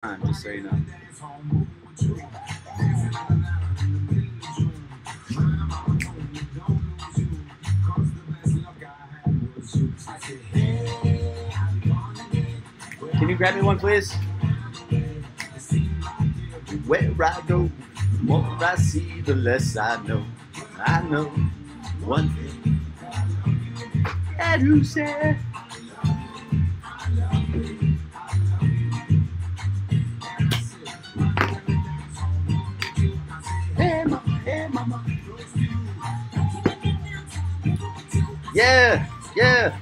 time, just so you know. Can you grab me one, please? Where I go, the more I see, the less I know. I know one thing. And who said? Hey, mama, hey, mama. Yeah, yeah.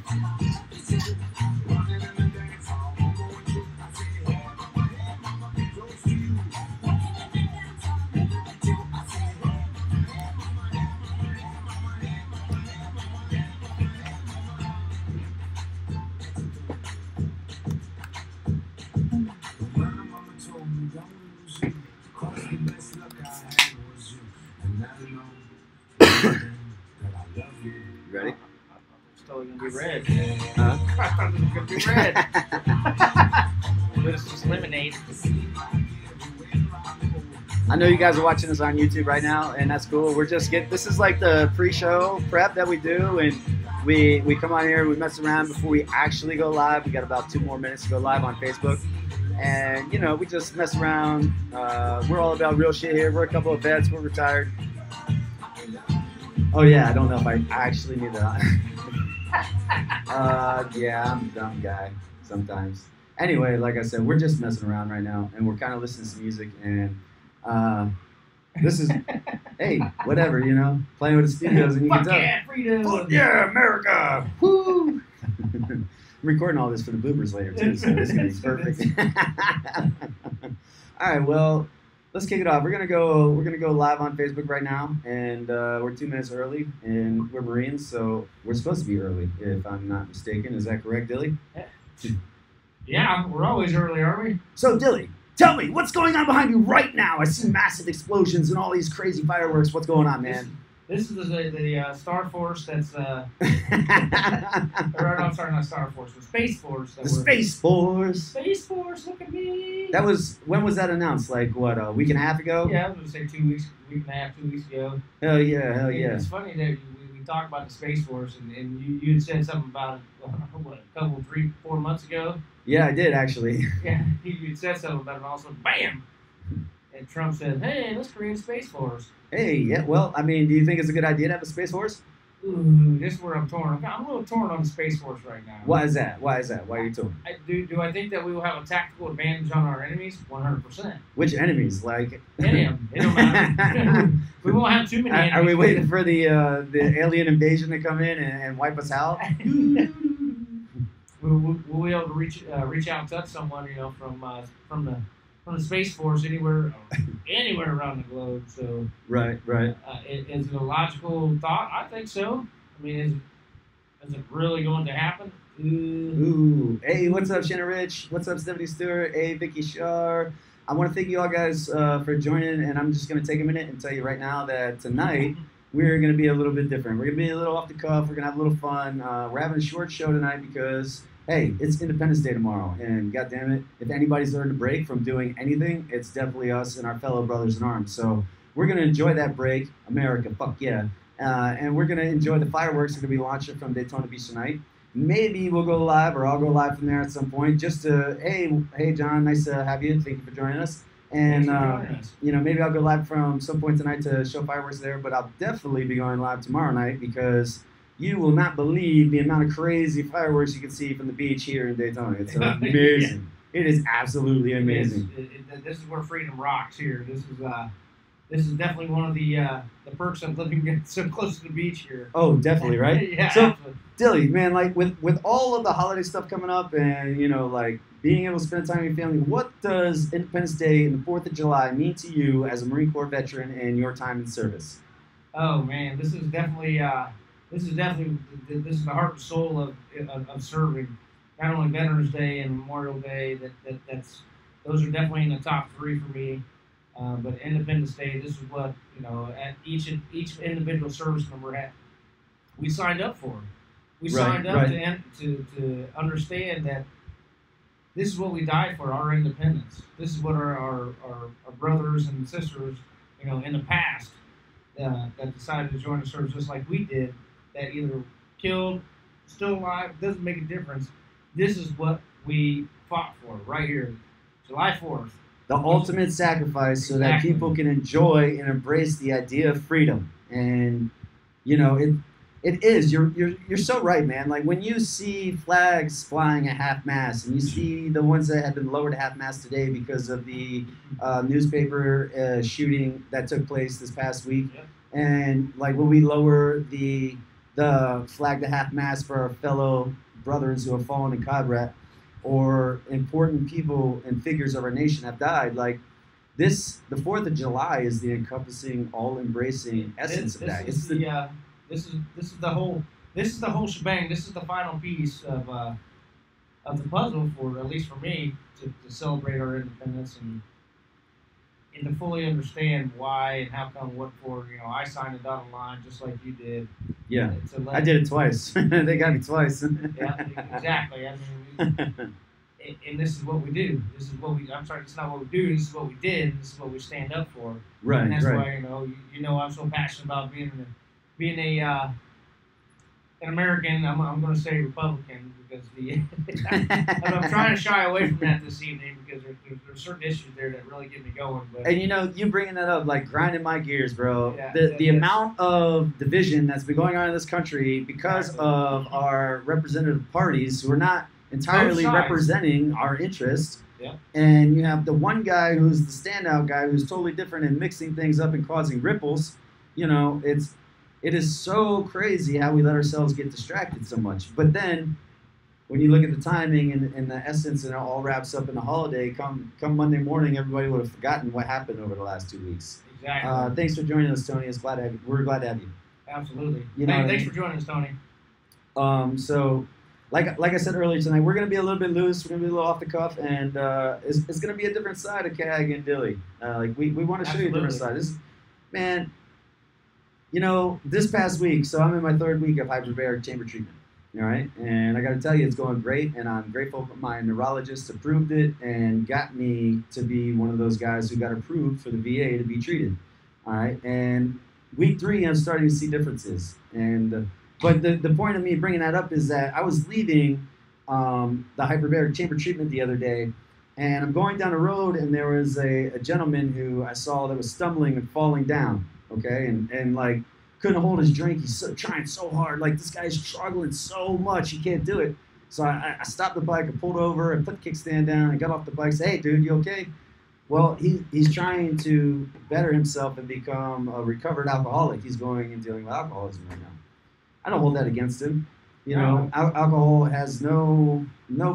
You ready? It's totally gonna be red. Huh? I thought it was gonna be red. But it's just lemonade. I know you guys are watching this on YouTube right now, and that's cool. We're just this is like the pre-show prep that we do, and we come on here, we mess around before we actually go live. We got about 2 more minutes to go live on Facebook, and you know, we just mess around. We're all about real shit here. We're a couple of vets. We're retired. Oh yeah, I don't know if I actually need that on. Yeah, I'm a dumb guy sometimes. Anyway, like I said, we're just messing around right now, and we're kind of listening to music, and this is, hey, whatever, you know, playing with the studios, and you can Fuck tell. yeah, freedom! Fuck yeah, America! Woo! I'm recording all this for the bloopers later too, so this is gonna be perfect. All right, well, let's kick it off. We're gonna go live on Facebook right now, and we're 2 minutes early, and we're Marines, so we're supposed to be early, if I'm not mistaken. Is that correct, Dilly? Yeah, we're always early, aren't we? So, Dilly, tell me, what's going on behind you right now? I see massive explosions and all these crazy fireworks. What's going on, man? This is the Star Force that's or no, I'm sorry, not Star Force, the Space Force. The Space Force. Space Force, look at me. That was, when was that announced? Like, what, a week and a half ago? Yeah, I was going to say 2 weeks, week and a half, 2 weeks ago. Hell yeah, hell yeah. It's funny that we talked about the Space Force, and you had said something about it, what, a couple, 3, 4 months ago? Yeah, I did, actually. Yeah, you said something about it, and all of a sudden, bam! And Trump said, hey, let's create a Space Force. Hey, yeah, well, I mean, do you think it's a good idea to have a Space Force? Ooh, this is where I'm torn. I'm a little torn on the Space Force right now. Why is that? Why is that? Why are you torn? Do I think that we will have a tactical advantage on our enemies? 100%. Which enemies? Like, Any of them. It don't matter. We won't have too many enemies. Are we waiting for the alien invasion to come in and wipe us out? We'll be able to reach out and touch someone, you know, from the Space Force anywhere around the globe. So right. Is it a logical thought? I think so. I mean, is it really going to happen? Ooh. Hey, what's up, Shannon Rich? What's up, Stephanie Stewart? Hey, Vicky Shar. I want to thank you all guys for joining, and I'm just going to take a minute and tell you right now that tonight we're going to be a little bit different. We're going to be a little off the cuff. We're going to have a little fun. We're having a short show tonight because, hey, it's Independence Day tomorrow, and God damn it, if anybody's earned a break from doing anything, it's definitely us and our fellow brothers in arms. So we're going to enjoy that break. America, fuck yeah. And we're going to enjoy the fireworks that are going to be launching from Daytona Beach tonight. Maybe we'll go live, or I'll go live from there at some point, just to, hey, John, nice to have you. Thank you for joining us. And, you know, maybe I'll go live from some point tonight to show fireworks there, but I'll definitely be going live tomorrow night because you will not believe the amount of crazy fireworks you can see from the beach here in Daytona. It's amazing. Yeah. It is absolutely amazing. This is where freedom rocks here. This is definitely one of the perks of living so close to the beach here. Oh, definitely, right? Yeah. So, Dilly, man, like with all of the holiday stuff coming up, and you know, like being able to spend time with your family, what does Independence Day and the 4th of July mean to you as a Marine Corps veteran and your time in service? Oh man, this is definitely the heart and soul of serving. Not only Veterans Day and Memorial Day, those are definitely in the top 3 for me. But Independence Day, this is what, you know, at each individual service member had. We signed up for. We signed up to understand that this is what we died for, our independence. This is what our brothers and sisters, in the past, that decided to join the service just like we did, that either killed, still alive, doesn't make a difference. This is what we fought for right here, July 4th. The ultimate sacrifice so that Exactly. people can enjoy and embrace the idea of freedom. And it is. You're so right, man. Like when you see flags flying at half mast, and you see the ones that have been lowered at half mast today because of the newspaper shooting that took place this past week, Yep. and like when we lower the flag to half mast for our fellow brothers who have fallen in combat, or important people and figures of our nation have died, like this, the 4th of July is the encompassing, all-embracing essence of that. This is the whole shebang. This is the final piece of the puzzle, for at least for me, to celebrate our independence and to fully understand why and how come, what for. I signed a dotted line just like you did. Yeah, I did it twice. They got me twice. Yeah, exactly. I mean, and this is what we do. This is what we. I'm sorry, it's not what we do. This is what we did. And this is what we stand up for. Right, and that's right. why I'm so passionate about being an American. I'm going to say Republican because I'm trying to shy away from that this evening because there's certain issues there that really get me going. But And you bringing that up, like grinding my gears, bro. Yeah, The amount of division that's been going on in this country because of our representative parties who are not entirely Both sides. representing our interests. Yeah. And you have the one guy who's the standout guy who's totally different and mixing things up and causing ripples. It is so crazy how we let ourselves get distracted so much. But then, when you look at the timing and the essence, and it all wraps up in the holiday, come Monday morning, everybody would have forgotten what happened over the last 2 weeks. exactly, Thanks for joining us, Tony. It's glad to have you. We're glad to have you. absolutely. You know what I Thanks mean? for joining us, Tony. So, like I said earlier tonight, we're going to be a little bit loose. We're going to be a little off the cuff, and it's going to be a different side of CAG and Dilly. We want to show you a different side. Man, this past week, so I'm in my 3rd week of hyperbaric chamber treatment. All right, and I got to tell you, it's going great, and I'm grateful that my neurologist approved it and got me to be one of those guys who got approved for the VA to be treated. All right, and week 3, I'm starting to see differences. And but the point of me bringing that up is that I was leaving the hyperbaric chamber treatment the other day, and I'm going down the road, and there was a gentleman who I saw that was stumbling and falling down. Okay, and like couldn't hold his drink. He's trying so hard. Like this guy's struggling so much, he can't do it. So I stopped the bike, I pulled over, and put the kickstand down, and got off the bike. Said, "Hey, dude, you okay?" Well, he's trying to better himself and become a recovered alcoholic. He's going and dealing with alcoholism right now. I don't hold that against him. Alcohol has no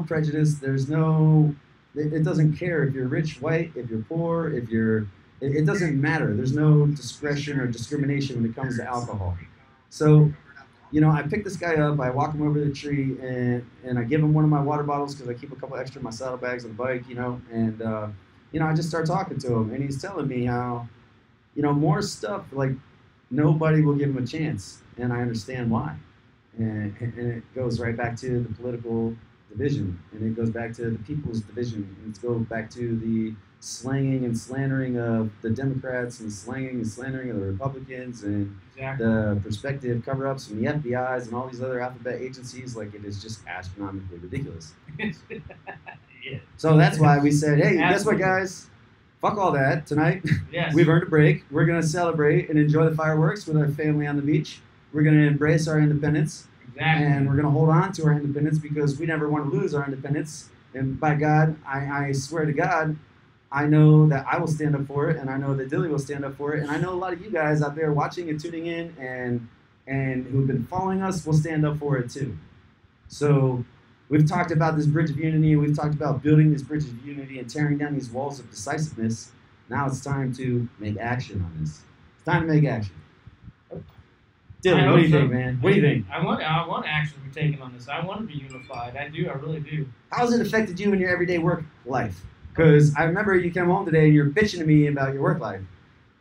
prejudice. There's no. It doesn't care if you're rich, white, if you're poor, if you're. It doesn't matter. There's no discretion or discrimination when it comes to alcohol. So, I pick this guy up, I walk him over to the tree, and I give him one of my water bottles because I keep a couple extra in my saddlebags on the bike, and I just start talking to him, and he's telling me how, more stuff, like, nobody will give him a chance, and I understand why. And it goes right back to the political division, and it goes back to the people's division, and it goes back to the slanging and slandering of the Democrats and slanging and slandering of the Republicans and Exactly. the prospective cover-ups from the FBI's and all these other alphabet agencies. Like, it is just astronomically ridiculous. Yeah. So that's why we said, hey, guess what, Absolutely. guys? Fuck all that. Tonight, Yes. we've earned a break. We're going to celebrate and enjoy the fireworks with our family on the beach. We're going to embrace our independence. Exactly. And we're going to hold on to our independence because we never want to lose our independence. And by God, I swear to God, I know that I will stand up for it, and I know that Dilly will stand up for it, and I know a lot of you guys out there watching and tuning in and who've been following us will stand up for it too. So we've talked about this bridge of unity, we've talked about building this bridge of unity and tearing down these walls of decisiveness. Now it's time to make action on this. It's time to make action. Dilly, I what do you hope so. think, man? What do you think? I want action to be taken on this. I want to be unified. I do. I really do. How's it affected you in your everyday work life? Because I remember you came home today and you're bitching to me about your work life.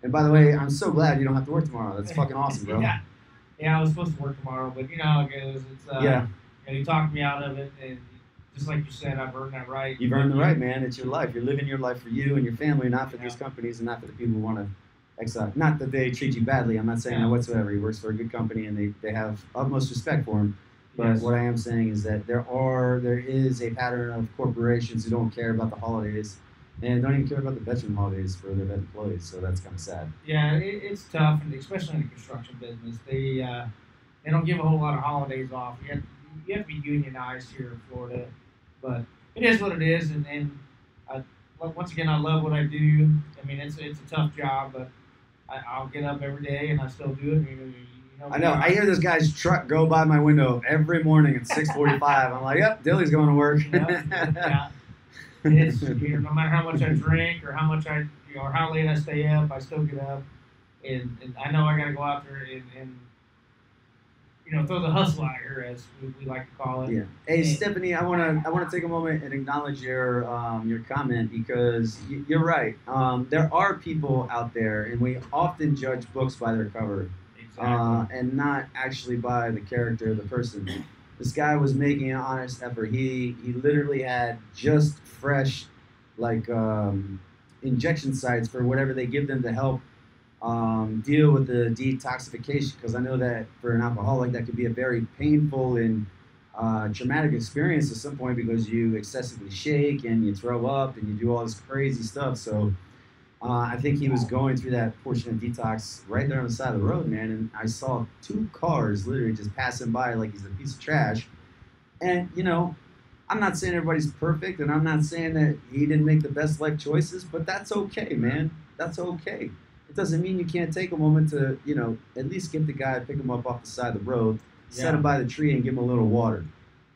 And by the way, I'm so glad you don't have to work tomorrow. That's fucking awesome, bro. Yeah, I was supposed to work tomorrow, but you know how it goes. It's Yeah. You talked me out of it, and just like you said, I've earned that right. You've earned the right, man. It's your life. You're living your life for you and your family, not for Yeah. these companies and not for the people who want to exile. Not that they treat you badly. I'm not saying that whatsoever. He works for a good company and they have utmost respect for him. But Yes. what I am saying is that there is a pattern of corporations who don't care about the holidays and don't even care about the veteran holidays for their vet employees. So that's kind of sad. Yeah, it's tough, and especially in the construction business, they don't give a whole lot of holidays off. You have to be unionized here in Florida, but it is what it is. And I, once again, I love what I do. I mean, it's a tough job, but I'll get up every day and I still do it. I know. I hear this guy's truck go by my window every morning at 6:45. I'm like, yep, Dilly's going to work. Yeah. It's no matter how much I drink or how much or how late I stay up, I still get up, and I know I got to go out there and throw the hustle out here, as we like to call it. Yeah. Hey, Stephanie, I wanna take a moment and acknowledge your comment because you're right. There are people out there, and we often judge books by their cover, Exactly. and not actually by the character of the person. This guy was making an honest effort. He literally had just fresh, like injection sites for whatever they give them to help deal with the detoxification, because I know that for an alcoholic that could be a very painful and traumatic experience at some point because you excessively shake and you throw up and you do all this crazy stuff. So I think he was going through that portion of detox right there on the side of the road, man. And I saw two cars literally just passing by like he's a piece of trash. And, I'm not saying everybody's perfect, and I'm not saying that he didn't make the best life choices, but that's okay, man. That's okay. It doesn't mean you can't take a moment to, at least get the guy, pick him up off the side of the road, set him by the tree, and give him a little water.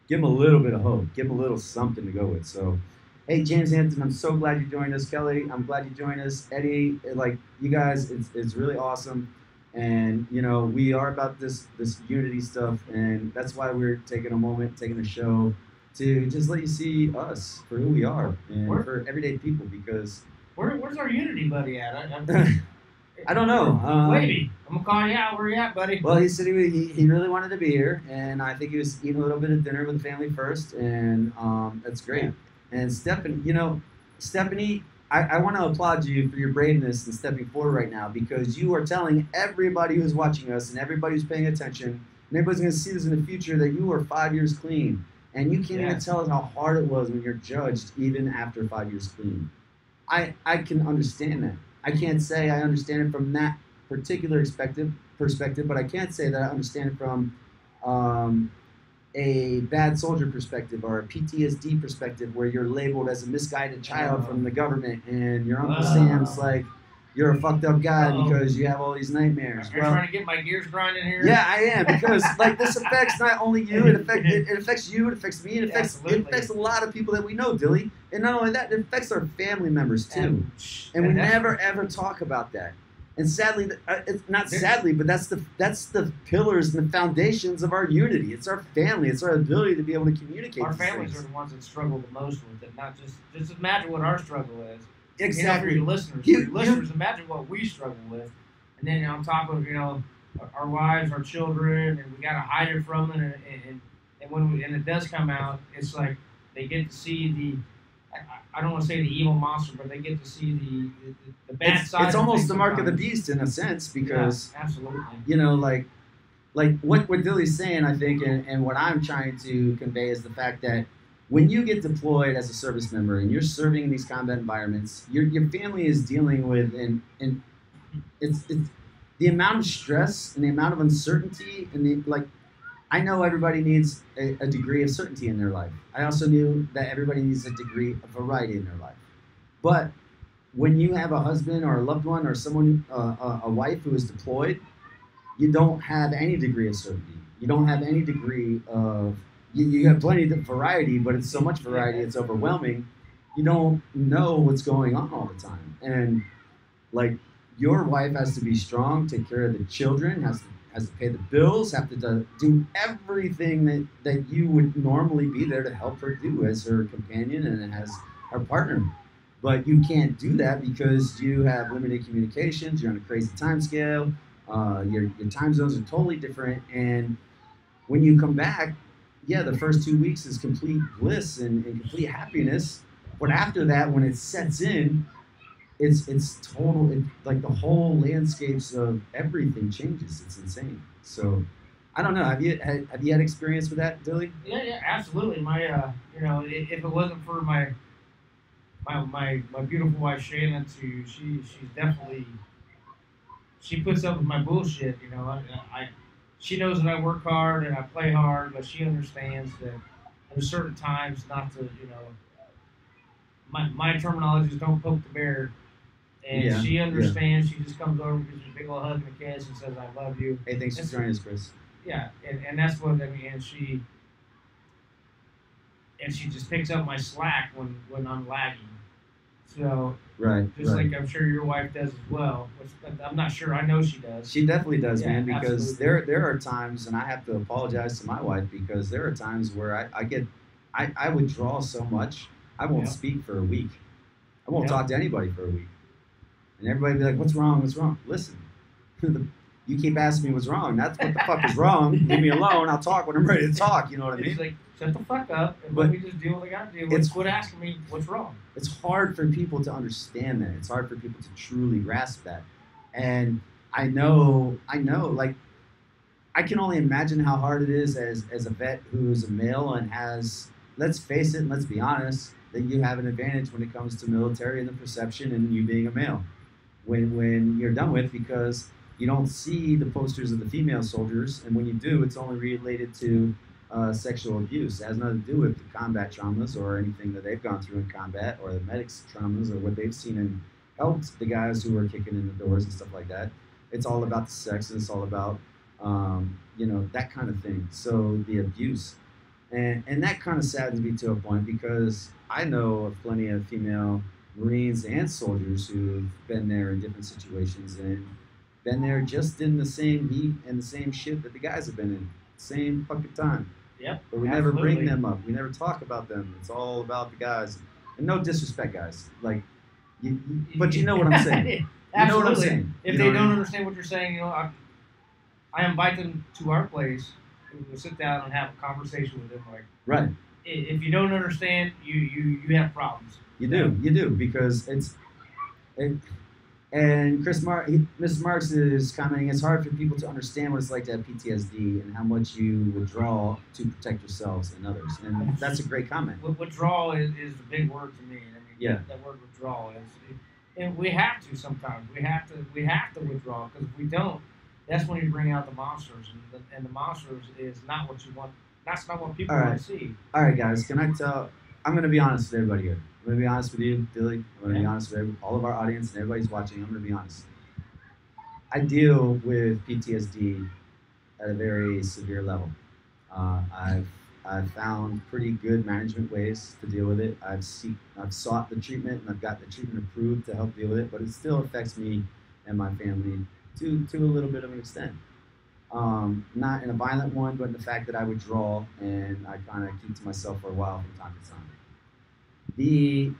Give him a little bit of hope. Give him a little something to go with. So, hey, James Hampton, I'm so glad you joined us. Kelly, I'm glad you joined us. Eddie, like, you guys, it's really awesome. And, we are about this unity stuff, and that's why we're taking a moment, taking a show to just let you see us for who we are and for everyday people, because... Where's our unity buddy at? I don't know. Wavy, I'm gonna call you out. Where you at, buddy? Well, he said he really wanted to be here, and I think he was eating a little bit of dinner with the family first, and that's great. Yeah. And Stephanie, I want to applaud you for your braveness in stepping forward right now, because you are telling everybody who's watching us and everybody who's paying attention, and everybody's going to see this in the future, that you are 5 years clean, and you can't even tell us how hard it was when you're judged even after 5 years clean. I can understand that. I can't say I understand it from that particular perspective, but I can't say that I understand it from a bad soldier perspective or a PTSD perspective, where you're labeled as a misguided child from the government, and your Uncle Sam's like, you're a fucked up guy because you have all these nightmares. You're trying to get my gears grinding here? Yeah, I am, because this affects not only you, it affects you, it affects me, it affects a lot of people that we know, Dilly. And not only that, it affects our family members too. And we never ever talk about that. And sadly, it's not sadly, but that's the pillars and the foundations of our unity. It's our family. It's our ability to be able to communicate. Our families are the ones that struggle the most with it. Not just imagine what our struggle is. Exactly. For your listeners, imagine what we struggle with, and then on top of our wives, our children, and we gotta hide it from them, and when it does come out, it's like they get to see I don't want to say the evil monster, but they get to see the bad side. It's almost the mark of the beast in a sense, because absolutely. Like what Dilly's saying, I think, and what I'm trying to convey is the fact that when you get deployed as a service member and you're serving in these combat environments, your family is dealing with and it's the amount of stress and the amount of uncertainty and I know everybody needs a degree of certainty in their life. I also knew that everybody needs a degree of variety in their life. But when you have a husband or a loved one or someone, a wife who is deployed, you don't have any degree of certainty. You don't have any degree of... You have plenty of variety, but it's so much variety, it's overwhelming. You don't know what's going on all the time. And, your wife has to be strong, take care of the children, has to pay the bills, have to do everything that you would normally be there to help her do as her companion and as her partner. But you can't do that because you have limited communications, you're on a crazy time scale, your time zones are totally different, and when you come back, yeah, the first 2 weeks is complete bliss and complete happiness. But after that, when it sets in, it's total. Like the whole landscapes of everything changes. It's insane. So I don't know. Have you had experience with that, Dilly? Yeah, yeah, absolutely. My, if it wasn't for my beautiful wife Shayna, she's definitely she puts up with my bullshit. She knows that I work hard and I play hard, but she understands that there's certain times not to, my terminology is don't poke the bear. And Yeah, she yeah. understands. She just comes over, gives me a big old hug and a kiss, and says, "I love you." Hey, thanks for joining us, Chris. Yeah, and that's what I mean. And she just picks up my slack when I'm lagging. So Right, just right. like I'm sure your wife does as well, which I'm not sure. I know she does. She definitely does, Yeah, man. Because absolutely. there are times, and I have to apologize to my wife because there are times where I withdraw so much I won't Yeah, speak for a week. I won't yeah. talk to anybody for a week, and everybody be like, "What's wrong? What's wrong?" Listen, you keep asking me what's wrong. That's what the fuck is wrong. Leave me alone. I'll talk when I'm ready to talk. You know what I It's mean? like shut the fuck up and But let me just do what I gotta do. it's Quit asking me what's wrong. it's hard for people to understand that. It's hard for people to truly grasp that. And I know, like I can only imagine how hard it is as a vet who's a male and has, let's face it, and let's be honest, that you have an advantage when it comes to military and the perception and you being a male. When you're done with, because you don't see the posters of the female soldiers, and when you do, it's only related to sexual abuse. It has nothing to do with the combat traumas or anything that they've gone through in combat or the medics' traumas or what they've seen and helped the guys who are kicking in the doors and stuff like that. It's all about the sex and it's all about that kind of thing. So the abuse, and that kind of saddens me to a point because I know of plenty of female Marines and soldiers who've been there in different situations and been there just in the same heat and the same shit that the guys have been in, same fucking time. Yep, But we never bring absolutely. them up. We never talk about them. It's all about the guys. And no disrespect, guys. Like, but you know what I'm saying. You know what I'm Absolutely. saying. If You know they what I don't mean? understand what you're saying, I invite them to our place. We'll sit down and have a conversation with them. Like, Right. if you don't understand, you have problems. You do, because it, and Mrs. Marks is commenting, it's hard for people to understand what it's like to have PTSD and how much you withdraw to protect yourselves and others. And that's a great comment. Withdrawal is the big word to me. I mean, Yeah. that word withdrawal is, and we have to sometimes. We have to withdraw because if we don't, that's when you bring out the monsters, and the monsters is not what you want. That's not what people All want right. to see. All right, guys, can I tell? I'm going to be honest with everybody here. I'm going to be honest with you, Dilly. I'm going to be Yeah. honest with all of our audience and everybody's watching. I'm going to be honest. I deal with PTSD at a very severe level. Uh, I've I've found pretty good management ways to deal with it. I've sought the treatment and I've got the treatment approved to help deal with it, but it still affects me and my family to a little bit of an extent. Not in a violent one, but in the fact that I withdraw and I kind of keep to myself for a while from time to time. The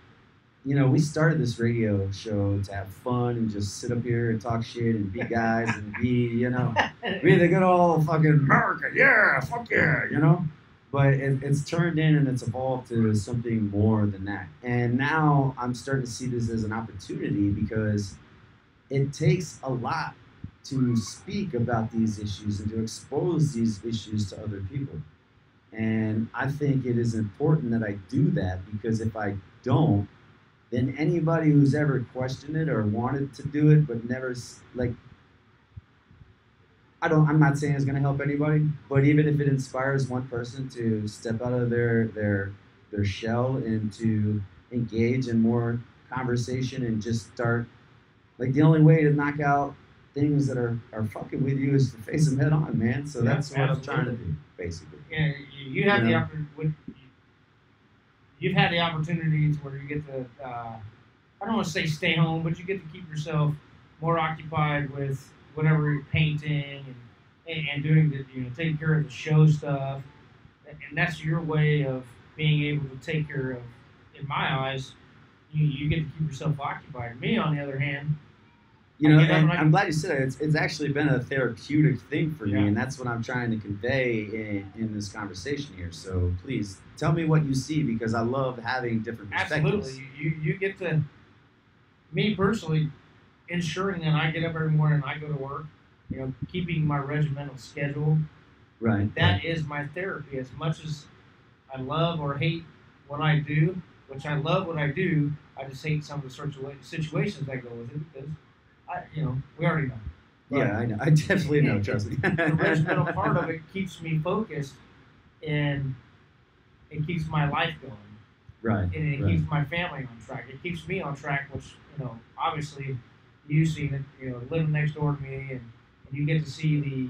we started this radio show to have fun and just sit up here and talk shit and be guys and be the good old fucking America, yeah, fuck yeah. But it's turned in and it's evolved to something more than that. And now I'm starting to see this as an opportunity because it takes a lot to speak about these issues and to expose these issues to other people. And I think it is important that I do that because if I don't, then anybody who's ever questioned it or wanted to do it but never like I'm not saying it's going to help anybody, but even if it inspires one person to step out of their shell and to engage in more conversation and just start, like, the only way to knock out things that are fucking with you is to face them head on, man. So Yeah, that's what I'm trying to absolutely. do, basically. Yeah, you have You the know? opportunity. You've had the opportunities where you get to. I don't want to say stay home, but you get to keep yourself more occupied with whatever you're painting and doing the taking care of the show stuff, and that's your way of being able to take care of. In my eyes, you get to keep yourself occupied. Me, on the other hand, You I know, get up and and I I'm glad you said it. It's actually been a therapeutic thing for me, yeah. and that's what I'm trying to convey in this conversation here. So please tell me what you see because I love having different Absolutely. perspectives. You get to me personally ensuring that I get up every morning and I go to work, keeping my regimental schedule. Right, right, That is my therapy. As much as I love or hate what I do, which I love what I do, I just hate some of the sorts of situations that go with it because we already know. But yeah, I know. I definitely know. Trust me. the regimental part of it keeps me focused and it keeps my life going Right, and it right. keeps my family on track. It keeps me on track, which obviously you see it, living next door to me, and you get to see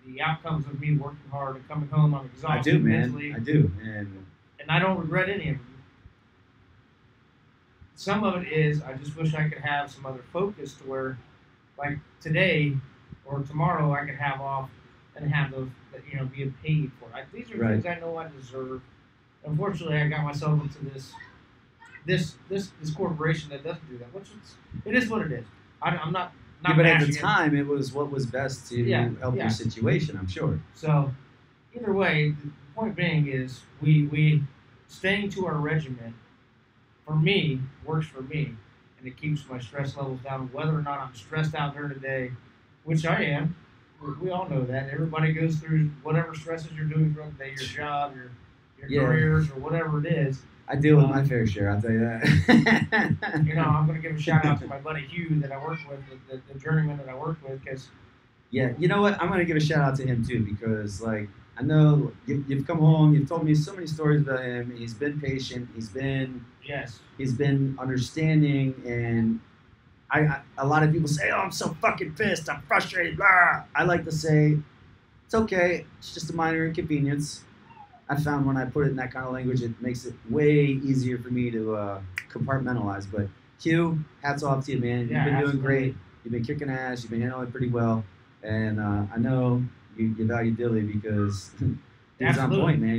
the outcomes of me working hard and coming home. I'm I do, exhausted man. mentally, I do, and and I don't regret any of it. Some of it is I just wish I could have some other focus to where, like today or tomorrow, I could have off and have those, being paid for. These are right. things I know I deserve. Unfortunately, I got myself into this corporation that doesn't do that, which it is what it is. I'm Yeah, not but at the bashing it. time, it was what was best Yeah, to help your yeah. situation. I'm sure. So either way, the point being is we staying to our regiment for me works for me, and it keeps my stress levels down. Whether or not I'm stressed out during the day, which I am, we all know that. Everybody goes through whatever stresses you're doing throughout the day, your job, your Yeah, careers, or whatever it is. I deal with my Um, fair share. I'll tell you that. I'm going to give a shout out to my buddy Hugh that I work with, the journeyman that I work with, because Yeah, you know what? I'm gonna give a shout out to him too because, like, I know you've come home. You've told me so many stories about him. He's been patient. yes, He's been understanding, and a lot of people say, "Oh, I'm so fucking pissed. I'm frustrated." Blah. I like to say, "It's okay. It's just a minor inconvenience." I found when I put it in that kind of language, it makes it way easier for me to compartmentalize. But Q, hats off to you, man. yeah, You've been doing absolutely. great. You've been kicking ass. You've been handling it pretty well. And I know you value Dilly because dude's on Absolutely. point, man.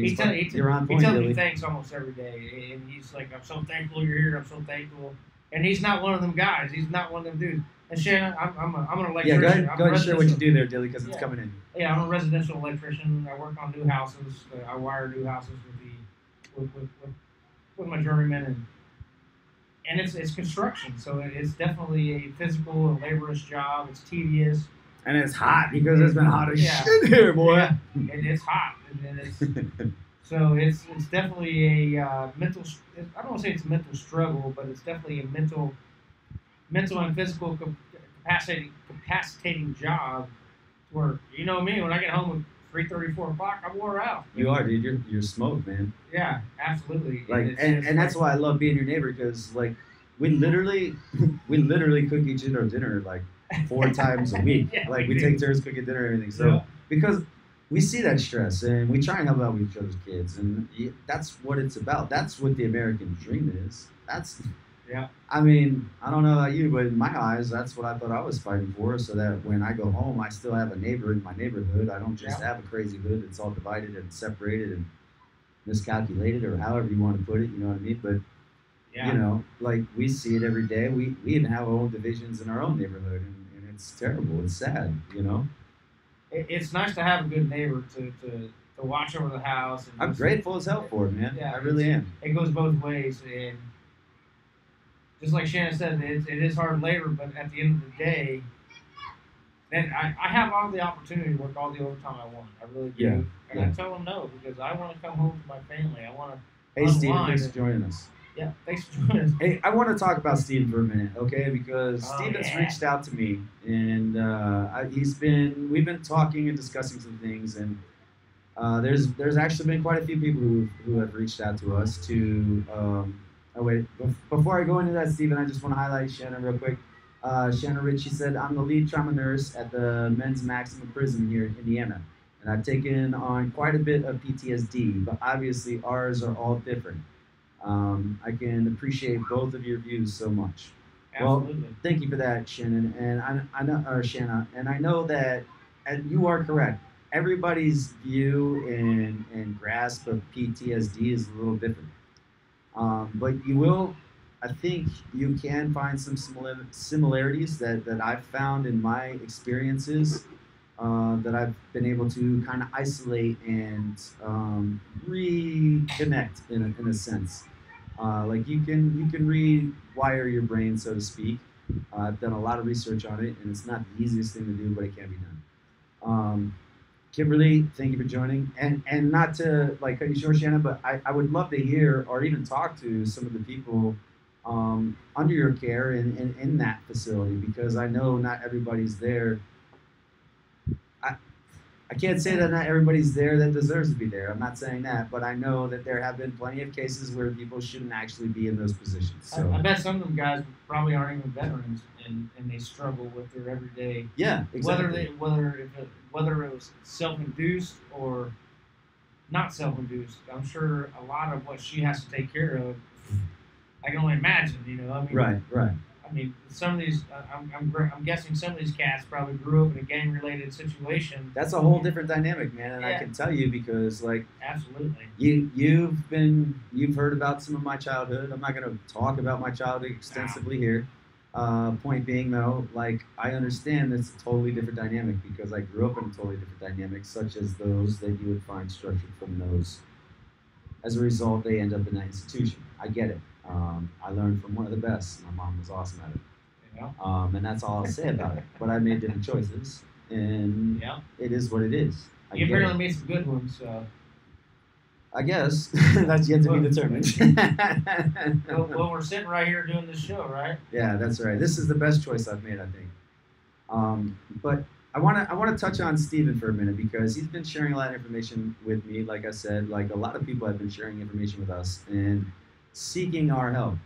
You're on He point, tells me Dilly. thanks almost every day, and he's like, "I'm so thankful you're here. I'm so thankful." And he's not one of them guys. He's not one of them dudes. And Shannon, I'm an Yeah, electrician. I'm go a ahead and share what you residential. do there, Dilly, because it's Yeah, coming in. yeah. I'm a residential electrician. I work on new houses. I wire new houses with my journeyman, and it's construction. So it's definitely a physical and laborious job. It's tedious. And it's hot because it's been hot as Yeah. shit here, boy. Yeah, and it's hot, and so it's definitely a mental. I don't want to say it's a mental struggle, but it's definitely a mental and physical capacitating job. Where me, when I get home at 3:30, 4 o'clock, I'm wore out. You are, dude. You're smoked, man. Yeah, absolutely. Like, It's and, just and that's like why I love being your neighbor because, like, we literally, we literally cook each other dinner like 4 times a week. Yeah, Like, we we do. take turns cooking dinner and everything. So, Yeah. because we see that stress and we try and help out with each other's kids, and that's what it's about. That's what the American dream is. Yeah, I mean, I don't know about you, but in my eyes, that's what I thought I was fighting for. So that when I go home, I still have a neighbor in my neighborhood. I don't just yeah, have a crazy hood that's all divided and separated and miscalculated, or however you want to put it. You know what I mean? But yeah. like we see it every day. We even have our own divisions in our own neighborhood, and it's terrible. It's sad. It's nice to have a good neighbor to watch over the house and I'm just grateful as hell for it, man. yeah. I really am. It goes both ways, and just like Shannon said, it is hard labor, but at the end of the day, then I have all the opportunity to work all the overtime I want. I really Yeah, do, and I yeah. tell them no because I want to come home to my family. I want to Hey, Steven, unwind. thanks for joining us. Yeah, thanks for joining us. Hey, I want to talk about Steven for a minute, okay? Because Oh Steven's yeah, reached out to me, and we've been talking and discussing some things, and there's actually been quite a few people who have reached out to us to. Oh wait, before I go into that, Steven, I just want to highlight Shannon real quick. Shannon Rich, she said, "I'm the lead trauma nurse at the men's maximum prison here in Indiana, and I've taken on quite a bit of PTSD, but obviously ours are all different. I can appreciate both of your views so much." Well, absolutely. thank you for that, Shannon. And I know, or Shanna, and I know that, and you are correct. Everybody's view and grasp of PTSD is a little different. But you will, I think you can find some similarities that I've found in my experiences that I've been able to kind of isolate and reconnect in a sense. Like you can rewire your brain, so to speak. I've done a lot of research on it, and it's not the easiest thing to do, but it can be done. Um, Kimberly, thank you for joining. And not to like cut you short, Shannon, but I would love to hear or even talk to some of the people under your care in that facility because I know not everybody's there. I, I can't say that not everybody's there that deserves to be there. I'm not saying that, but I know that there have been plenty of cases where people shouldn't actually be in those positions. So I bet some of them guys probably aren't even veterans, and they struggle with their everyday. yeah, exactly. Whether it was self-induced or not self-induced, I'm sure a lot of what she has to take care of, I can only imagine. I mean, Right. I mean, some of these, I'm guessing some of these cats probably grew up in a gang-related situation. That's a whole different dynamic, man, and I Yeah. can tell you because like Absolutely. you've heard about some of my childhood. I'm not going to talk about my childhood extensively here. Point being, though, like I understand it's a totally different dynamic because I grew up in a totally different dynamic, such as those that you would find structured from those. As a result, they end up in that institution. I get it. I learned from one of the best. My mom was awesome at it. And that's all I'll say about it. But I made different choices, and it is what it is. You apparently made some good ones, so. I guess that's yet to be determined. Well, we're sitting right here doing this show, right? Yeah, that's right. This is the best choice I've made, I think. But I want to touch on Steven for a minute because he's been sharing a lot of information with me. Like I said, like a lot of people have been sharing information with us and seeking our help.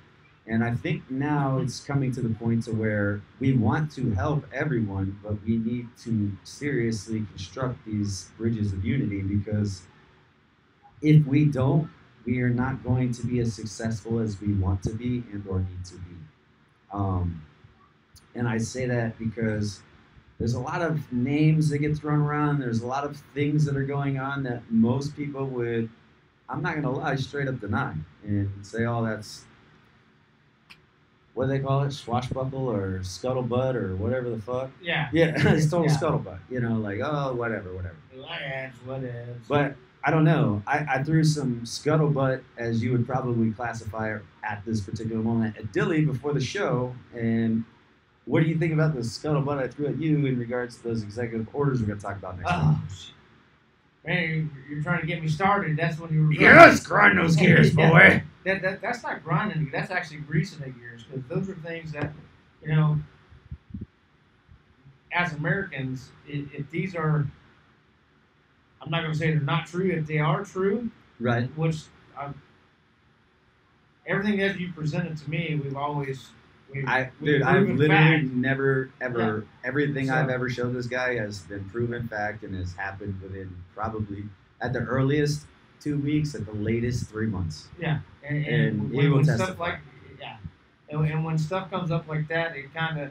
And I think now it's coming to the point to where we want to help everyone, but we need to seriously construct these bridges of unity because if we don't, we are not going to be as successful as we want to be and or need to be. And I say that because there's a lot of names that get thrown around. There's a lot of things that are going on that most people would, I'm not going to lie, straight up deny and say, oh, that's, what do they call it? Swashbuckle or scuttlebutt or whatever the fuck. Yeah. Yeah, it's total scuttlebutt. Like, oh, whatever. Whatever. But I don't know. I threw some scuttlebutt, as you would probably classify it at this particular moment, at Dilly before the show. And what do you think about the scuttlebutt I threw at you in regards to those executive orders we're going to talk about next week? Man, you're trying to get me started. That's when you were. Yes, grind those gears, boy. That's not grinding. That's actually greasing the gears because those are things that, as Americans, if these are, I'm not going to say they're not true. If they are true, right? Which everything that you presented to me, I've literally fact. never ever everything So, I've ever showed this guy has been proven fact and has happened within probably at the earliest 2 weeks, at the latest 3 months. Yeah, and he will when testify. stuff like and when stuff comes up like that, it kind of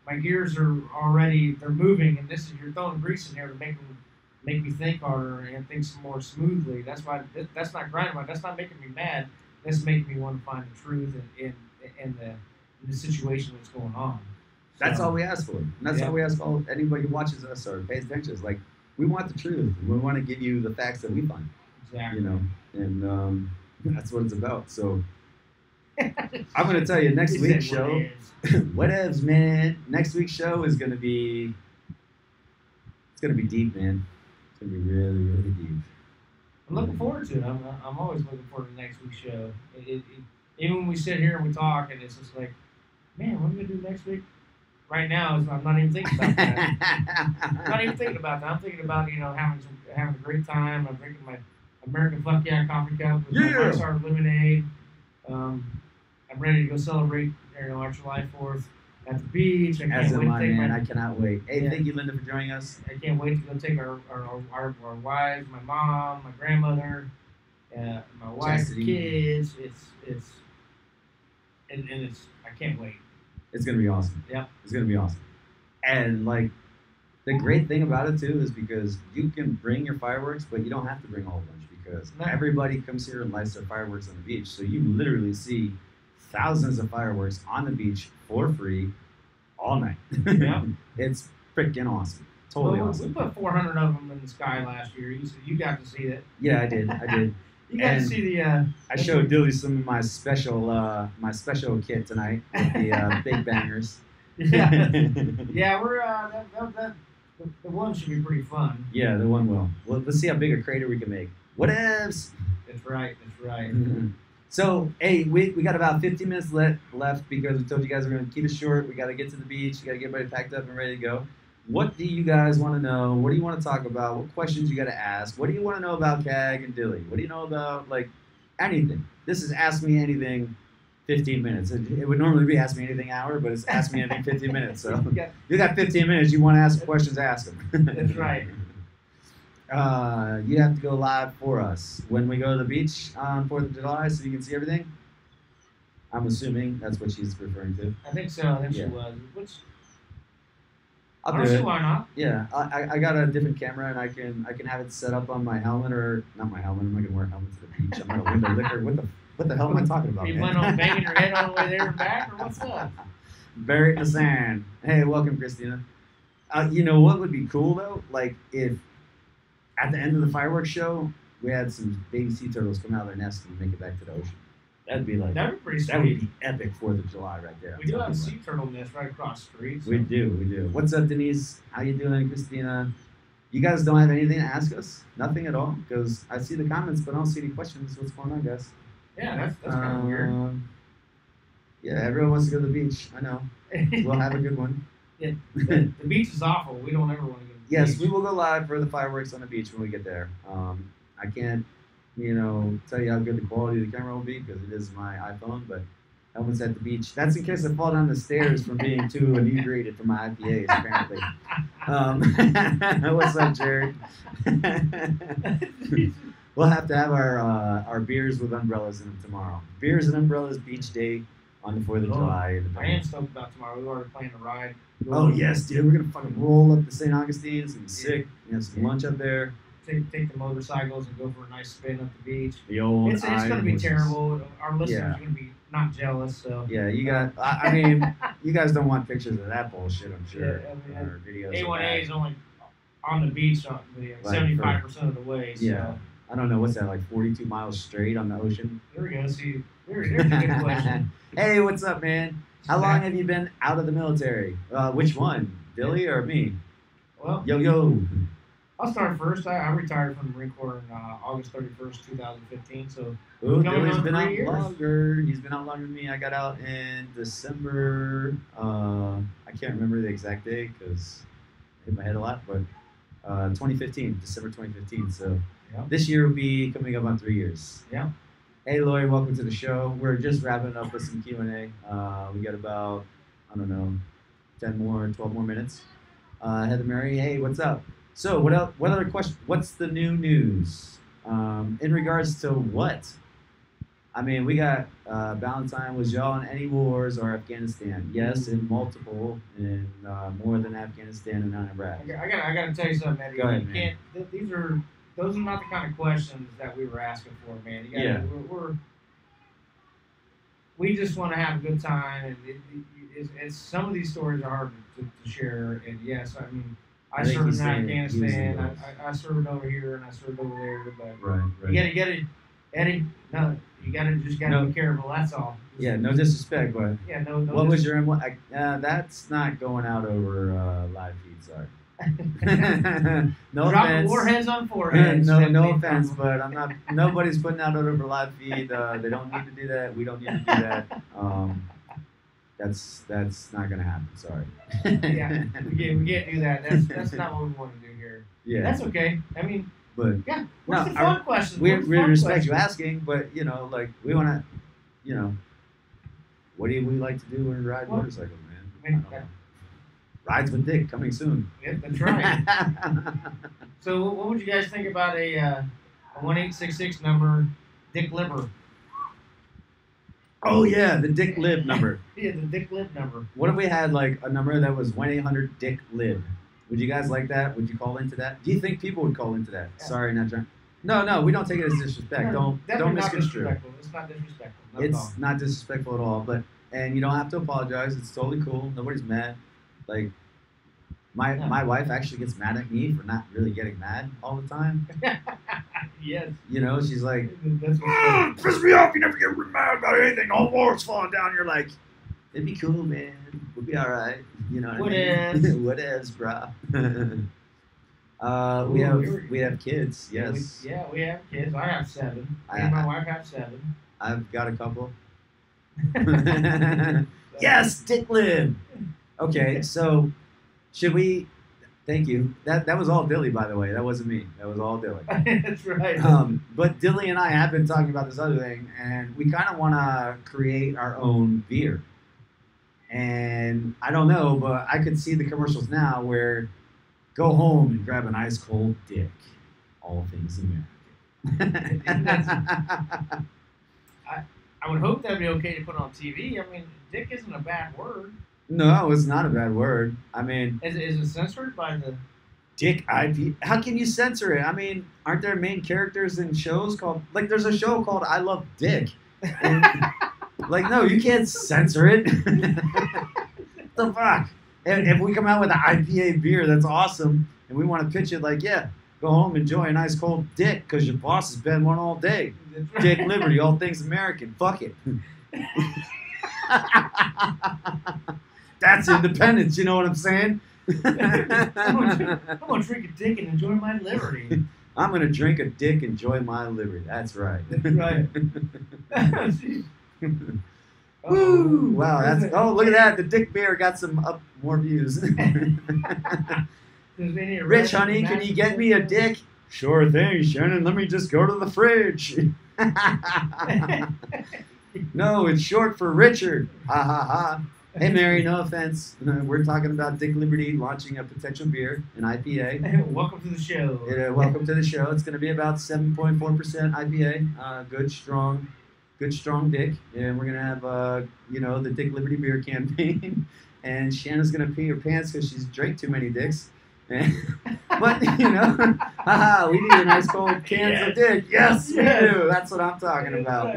my gears are already they're moving, and this is you're throwing grease in here to make me think harder and think some more smoothly. That's why that's not grinding. That's not making me mad. That's making me want to find the truth in the situation that's going on. That's all we ask for. And that's all we ask for anybody who watches us or pays attention. Is like we want the truth. We want to give you the facts that we find. Exactly. And that's what it's about. So I'm going to tell you next week's show. Whatevs, man. Next week's show is going to be. It's going to be deep, man. It's going to be really, really deep. I'm looking forward to it. I'm always looking forward to next week's show. Even when we sit here and we talk, and it's just like, man, what are we gonna do next week? Right now, I'm not even thinking about that. I'm not even thinking about that. I'm thinking about having a great time. I'm drinking my American Fuck Yeah coffee cup with my White Star lemonade. I'm ready to go celebrate our July 4th at the beach. As am I, man. I cannot wait. Hey, thank you, Linda, for joining us. I can't wait to go take our wives, my mom, my grandmother, my wife, the kids. It's I can't wait. It's gonna be awesome. Yeah, it's gonna be awesome. And like the great thing about it too is because you can bring your fireworks, but you don't have to bring a whole bunch because everybody comes here and lights their fireworks on the beach. So you literally see thousands of fireworks on the beach for free all night. Yeah. It's freaking awesome. Totally awesome. We put 400 of them in the sky last year. You got to see that. Yeah, I did. You got to see the. I showed Dilly some of my special kit tonight with the big bangers. Yeah, we're the one should be pretty fun. Yeah, the one will. Well, let's see how big a crater we can make. What ifs? That's right. So, hey, we got about 15 minutes left because we told you guys we're going to keep it short. We got to get to the beach. You got to get everybody packed up and ready to go. What do you guys want to know? What do you want to talk about? What questions you got to ask? What do you want to know about CAG and Dilly? What do you know about, like, anything? This is Ask Me Anything 15 minutes. It would normally be Ask Me Anything hour, but it's Ask Me Anything 15 minutes. So you got 15 minutes. You want to ask questions, ask them. That's right. You have to go live for us when we go to the beach on 4th of July so you can see everything. I'm assuming that's what she's referring to. I think so. I think she was. Which, I'll do honestly, it. why not? Yeah, I got a different camera and I can have it set up on my helmet or not my helmet. I'm not gonna wear a helmet to the beach. I'm gonna window liquor. What the hell am I talking about? You Man? plan on banging your head all the way there and back, or what's up? Buried in the sand. Hey, welcome, Christina. You know what would be cool though? Like if at the end of the fireworks show we had some baby sea turtles come out of their nest and make it back to the ocean. That'd be like That'd be pretty sweet. That would be epic 4th of July right there. We do have a sea turtle nest right across the street. So. We do. What's up, Denise? How you doing, Christina? You guys don't have anything to ask us? Nothing at all? Because I see the comments, but I don't see any questions. What's going on, guys? Yeah, that's kind of weird. Yeah, everyone wants to go to the beach. I know. We'll have a good one. Yeah, the beach is awful. We don't ever want to go to the Yes, beach. we will go live for the fireworks on the beach when we get there. I can't, tell you how good the quality of the camera will be because it is my iPhone, but that one's at the beach. That's in case I fall down the stairs from being too inebriated from my IPAs, apparently. What's up, Jared? We'll have to have our beers with umbrellas in them tomorrow. Beers and umbrellas beach day on the 4th of July. I am stoked about tomorrow. We've already planned a ride. Oh, yes, dude. We're going to fucking roll up to St. Augustine. It's going to be sick. We have some lunch up there. Take the motorcycles and go for a nice spin up the beach. The old It's going to be terrible. Our listeners are going to be not jealous. So yeah, you got. I mean, you guys don't want pictures of that bullshit. I'm sure. Yeah, or videos. A1A is only on the beach 75% of the way. So. Yeah. I don't know what's that, like 42 miles straight on the ocean. There we go. See, there's a good question. Hey, what's up, man? How long have you been out of the military? Which one, Dilly or me? Well, yo. I'll start first. I retired from the Marine Corps in August 31st, 2015. So Dilly's been out longer. He's been out longer than me. I got out in December. I can't remember the exact date because I hit my head a lot, but 2015, December 2015. So this year will be coming up on 3 years. Yeah. Hey, Lloyd, welcome to the show. We're just wrapping up with some Q&A. We got about, 10 more, 12 more minutes. Heather Mary, hey, what's up? So what other question? What's the new news? In regards to what? I mean, we got Valentine, was y'all in any wars or Afghanistan? Yes, in multiple, in more than Afghanistan and Iraq. I gotta tell you something, Eddie. Go ahead, man. Those are not the kind of questions that we were asking for, man. We just want to have a good time, and it's some of these stories are hard to share. And yes, I mean, I served in Afghanistan. I served over here and I served over there. But right. You gotta, Eddie. No, you gotta be careful. That's all. Yeah, no disrespect, but no. What was your that's not going out over live feed. Sorry. No offense. Warheads on foreheads. No offense, but I'm not. Nobody's putting out over live feed. They don't need to do that. We don't need to do that. That's not gonna happen. Sorry. Yeah, we can't do that. That's not what we want to do here. Yeah, that's okay. I mean, but yeah. What's the fun question? We respect you asking, but like we want to, what do we like to do when we ride motorcycles, man? Rides with Dick coming soon. Yep, that's right. So, what would you guys think about a 1866 number, Dick Libber? Oh yeah, the Dick Lib number. Yeah, the Dick Lib number. What if we had like a number that was 1-800 Dick Lib? Would you guys like that? Would you call into that? Do you think people would call into that? Yeah. Sorry, not trying. No, we don't take it as disrespect. Don't Definitely not misconstrue. disrespectful. It's not disrespectful. Not at all. It's not disrespectful at all. And you don't have to apologize. It's totally cool. Nobody's mad. Like my wife actually gets mad at me for not really getting mad all the time. Yes. You know, she's like, That's what's piss me off. You never get mad about anything. All the walls falling down. You're like, it'd be cool, man. We'll be all right. You know what I mean? What ifs, bro? We have kids. Yes. we have kids. I have 7. Me and my wife have 7. I've got a couple. Yes, Dick Lib. Okay, so should we? Thank you. That was all Dilly, by the way. That wasn't me. That was all Dilly. That's right. But Dilly and I have been talking about this other thing, and we kind of want to create our own beer. And I don't know, but I could see the commercials now where go home and grab an ice cold Dick. All things American. I would hope that'd be okay to put on TV. I mean, Dick isn't a bad word. No, it's not a bad word. I mean, is it censored by the Dick IP? How can you censor it? I mean, aren't there main characters in shows called like? There's a show called I Love Dick. And, like, no, you can't censor it. The fuck? And if we come out with an IPA beer that's awesome, and we want to pitch it like, yeah, go home, enjoy a nice cold Dick, because your boss has been one all day. Dick Liberty, all things American. Fuck it. That's independence, you know what I'm saying? I'm gonna drink a Dick and enjoy my liberty. I'm gonna drink a Dick, enjoy my liberty. That's right. That's right. Woo! Wow, look at that. The Dick beer got some more views. Rich, honey, can you get me a Dick? Sure thing, Shannon. Let me just go to the fridge. No, it's short for Richard. Ha ha ha. Hey, Mary, no offense. We're talking about Dick Liberty launching a potential beer, an IPA. Welcome to the show. Welcome to the show. It's going to be about 7.4% IPA. Good, strong Dick. And we're going to have, the Dick Liberty beer campaign. And Shannon's going to pee her pants because she's drank too many Dicks. But, haha, we need a nice cold cans of Dick. Yes, we do. That's what I'm talking about.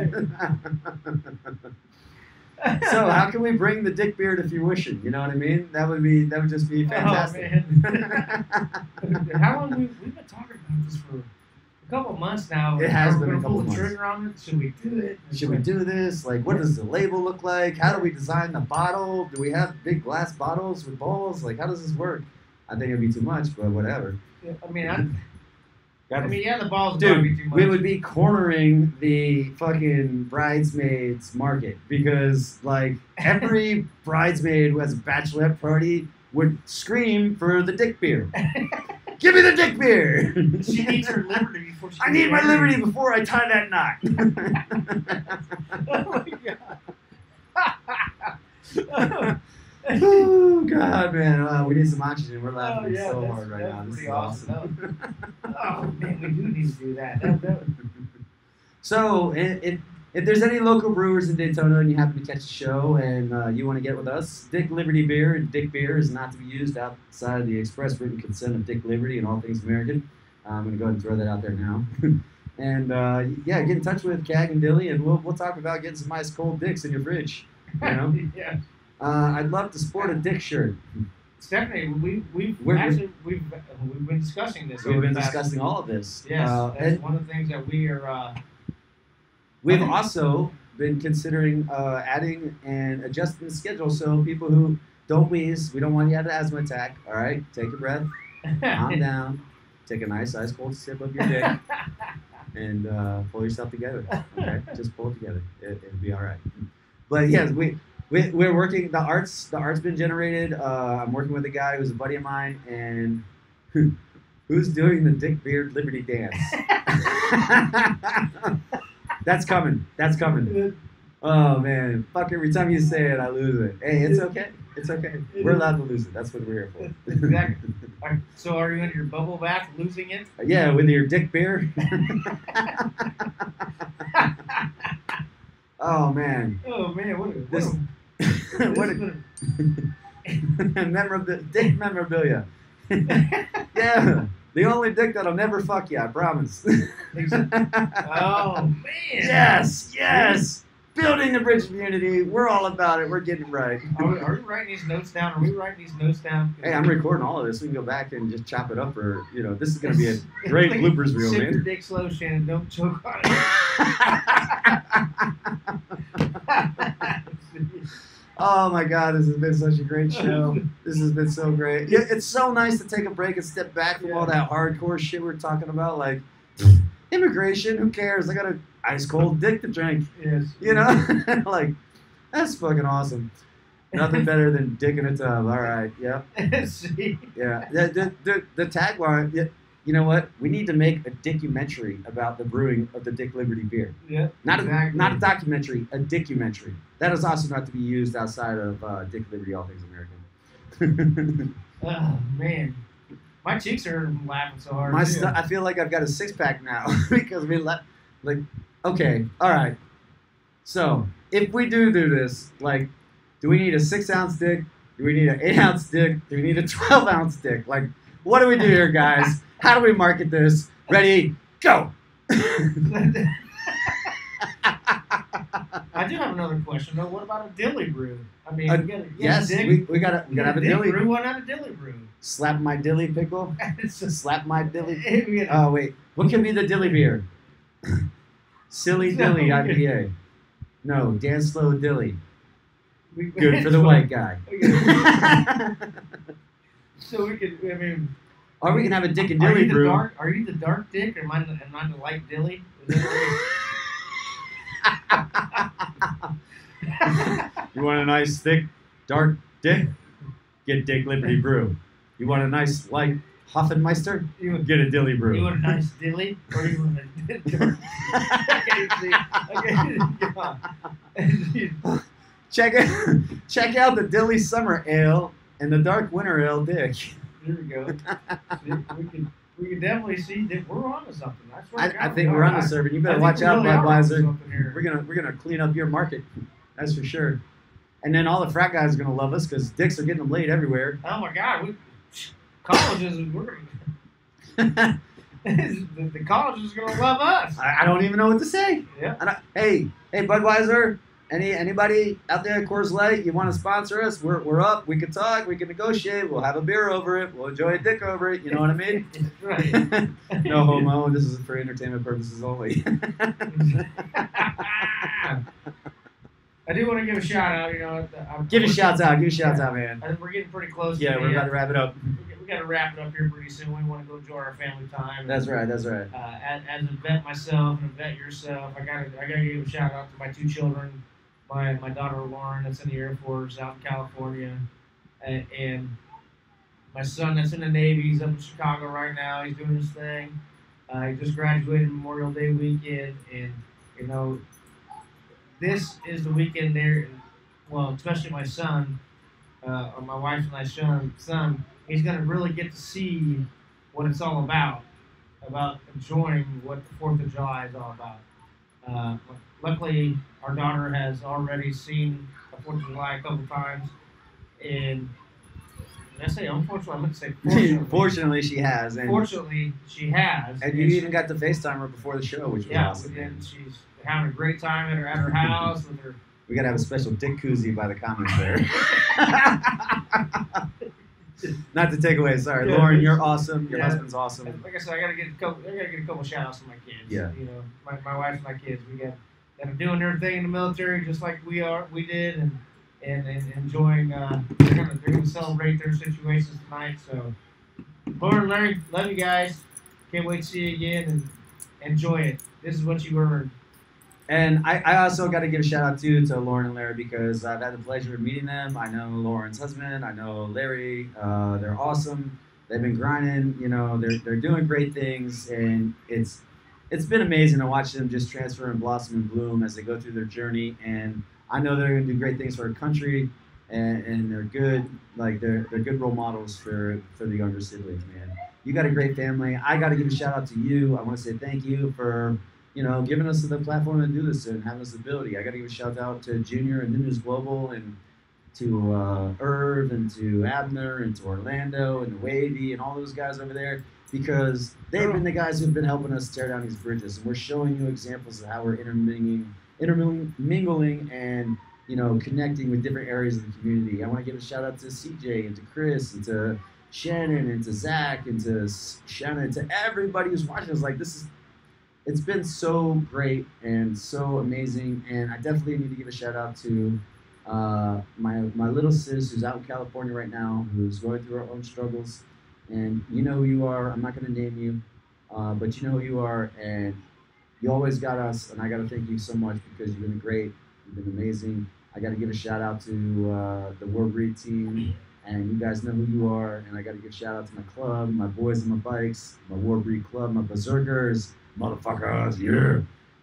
So how can we bring the Dick beer to fruition? You know what I mean? That would just be fantastic. Oh, man. How long we've been talking about this for a couple months now. It has been a couple pull the months. trigger on it. Should we do it? Should we do this? Like, what does the label look like? How do we design the bottle? Do we have big glass bottles with bowls? Like, how does this work? I think it'd be too much, but whatever. Yeah, the balls would Dude, be too much. we would be cornering the fucking bridesmaids market because, like, every bridesmaid who has a bachelorette party would scream for the Dick beer. Give me the Dick beer! She needs her liberty before she I need my liberty before I tie that knot. Oh, my God. Oh, God, man. We need some oxygen. We're laughing that's hard right now. This pretty is awesome. Oh, man, we do need to do that. So, if there's any local brewers in Daytona and you happen to catch a show and you want to get with us, Dick Liberty beer and Dick beer is not to be used outside of the express written consent of Dick Liberty and all things American. I'm going to go ahead and throw that out there now. And, get in touch with Cag and Dilly, and we'll talk about getting some nice cold Dicks in your fridge. You know? Yeah. I'd love to sport a Dick shirt. Stephanie, we've been discussing this. We've been discussing all of this. Yes, that's one of the things that we are. We've also been considering adding and adjusting the schedule so people who don't wheeze, we don't want you to have an asthma attack. All right, take a breath, calm down, take a nice ice cold sip of your Dick, and pull yourself together. Okay, just pull it together. It'll be all right. But yes, we're working. The art's been generated. I'm working with a guy who's a buddy of mine, and who's doing the Dick Beard Liberty dance. That's coming. Oh man, fuck! Every time you say it, I lose it. Hey, it's okay. It's okay. We're allowed to lose it. That's what we're here for. Exactly. So are you in your bubble bath losing it? Yeah, with your Dick beer. Oh man. Oh man, what a Dick memorabilia. Yeah. The only dick that'll never fuck you, I promise. Oh man. Yes. Building the bridge community. We're all about it. We're getting it right. Are we writing these notes down? Are we writing these notes down? Hey, I'm recording all of this. We can go back and just chop it up for, this is going to be a great bloopers reel, Sip your man. dick slow, Shannon. Don't choke on it. Oh my God, this has been such a great show. This has been so great. Yeah, it's so nice to take a break and step back from all that hardcore shit we're talking about. Like, immigration, who cares? I got an ice cold dick to drink. Yes. Like, that's fucking awesome. Nothing better than dick in a tub. All right, yep. See? Yeah. The tagline, you know what? We need to make a documentary about the brewing of the Dick Liberty beer. Yeah. Not a documentary, a documentary. That is also not to be used outside of Dick Liberty, All Things American. Oh man, my cheeks are hurting from laughing so hard. I feel like I've got a 6-pack now because we left. Like, okay, all right. So if we do this, like, do we need a 6-ounce dick? Do we need an 8-ounce dick? Do we need a 12-ounce dick? Like, what do we do here, guys? How do we market this? Ready, go. I do have another question though. What about a dilly brew? I mean, yes, we gotta have a dilly brew. Why not a dilly brew? Slap my dilly pickle. Slap my dilly. You know. Oh wait, what can be the dilly beer? Silly dilly IPA. No, dance slow dilly. Good for the white guy. So we could. I mean. Or we can have a dick and dilly brew. Are you the dark dick, or am I the light dilly? You want a nice, thick, dark dick? Get Dick Liberty Brew. You want a nice, light Hoffenmeister? Get a dilly brew. You want a nice dilly? Or you want a dark? Check out the Dilly Summer Ale and the Dark Winter Ale Dick. There we go. We can definitely see that we're on to something. I think we're on to something. You better watch out, Budweiser. We're gonna clean up your market. That's for sure. And then all the frat guys are gonna love us because dicks are getting them laid everywhere. Oh my God, colleges we're gonna. the colleges are gonna love us. I don't even know what to say. Yeah. Hey, Budweiser. Anybody out there at Coors Light, you want to sponsor us? We're up. We can talk. We can negotiate. We'll have a beer over it. We'll enjoy a dick over it. You know what I mean? Right. No homo. This is for entertainment purposes only. I do want to give a shout out. Give your shouts out, man. I think we're getting pretty close. Yeah, we're about to wrap it up. We got to wrap it up here pretty soon. We want to go enjoy our family time. That's right. As a vet myself and a vet yourself, I gotta give a shout out to my 2 children. My daughter Lauren, that's in the Air Force out in California, and my son that's in the Navy. He's up in Chicago right now. He's doing his thing. He just graduated Memorial Day weekend, and this is the weekend there. Well, especially my son, or my wife and my son. He's gonna really get to see what it's all about enjoying what the 4th of July is all about. Luckily, our daughter has already seen the 4th of July a couple times, and did I say unfortunately? I meant to say fortunately. Fortunately, she has. Fortunately, she has. And you even got to FaceTime her before the show, which was awesome. And she's having a great time at her house with her. We gotta have a special dick koozie by the comments there. Not to take away, sorry, Lauren, you're awesome. Your husband's awesome. Like I said, I gotta get a couple shout outs to my kids. Yeah. My wife and my kids. We got that are doing their thing in the military just like we did, and enjoying. They're gonna celebrate their situations tonight. So, Lauren, Larry, love you guys. Can't wait to see you again and enjoy it. This is what you earned. And I also got to give a shout out too to Lauren and Larry because I've had the pleasure of meeting them. I know Lauren's husband. I know Larry. They're awesome. They've been grinding. They're doing great things, and it's been amazing to watch them just transfer and blossom and bloom as they go through their journey. And I know they're going to do great things for our country, and they're good. Like they're good role models for the younger siblings. Man, you got a great family. I got to give a shout out to you. I want to say thank you for giving us the platform to do this and having this ability. I got to give a shout out to Junior and News Global and to Irv and to Abner and to Orlando and to Wavy and all those guys over there. because they've been the guys who've been helping us tear down these bridges, and we're showing you examples of how we're intermingling, and connecting with different areas of the community. I want to give a shout out to CJ and to Chris and to Shannon and to Zach and to Shannon and to everybody who's watching us. Like, it's been so great and so amazing, and I definitely need to give a shout out to my little sis who's out in California right now, who's going through her own struggles, and you know who you are. I'm not going to name you, but you know who you are, and you always got us, and I got to thank you so much because you've been great, you've been amazing. I got to give a shout out to the War Breed team, and you guys know who you are, and I got to give a shout out to my club, my boys and my bikes, my War Breed club, my berserkers, motherfuckers, yeah.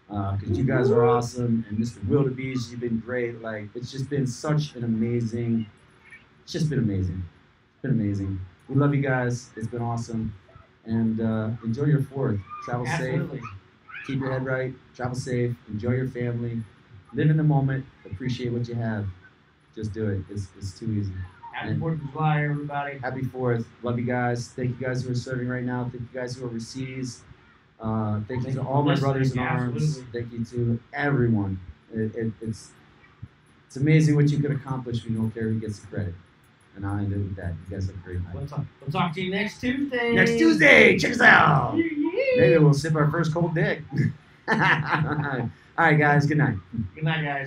Because you guys are awesome, and Mr. Wildebeest, you've been great. Like, it's just been such an amazing, it's just been amazing. It's been amazing. We love you guys. It's been awesome. And enjoy your 4th. Travel Absolutely. safe. Keep your head right. Travel safe. Enjoy your family. Live in the moment. Appreciate what you have. Just do it. It's too easy. Happy 4th of July, everybody. Happy 4th. Love you guys. Thank you guys who are serving right now. Thank you guys who are overseas. Thank you to all my brothers in arms. Absolutely. Thank you to everyone. It's amazing what you can accomplish when you don't care who gets the credit. And I'll end it with that. You guys have a great night. We'll talk to you next Tuesday. Next Tuesday, check us out. Yeah. Maybe we'll sip our first cold dick. All right, guys. Good night. Good night, guys.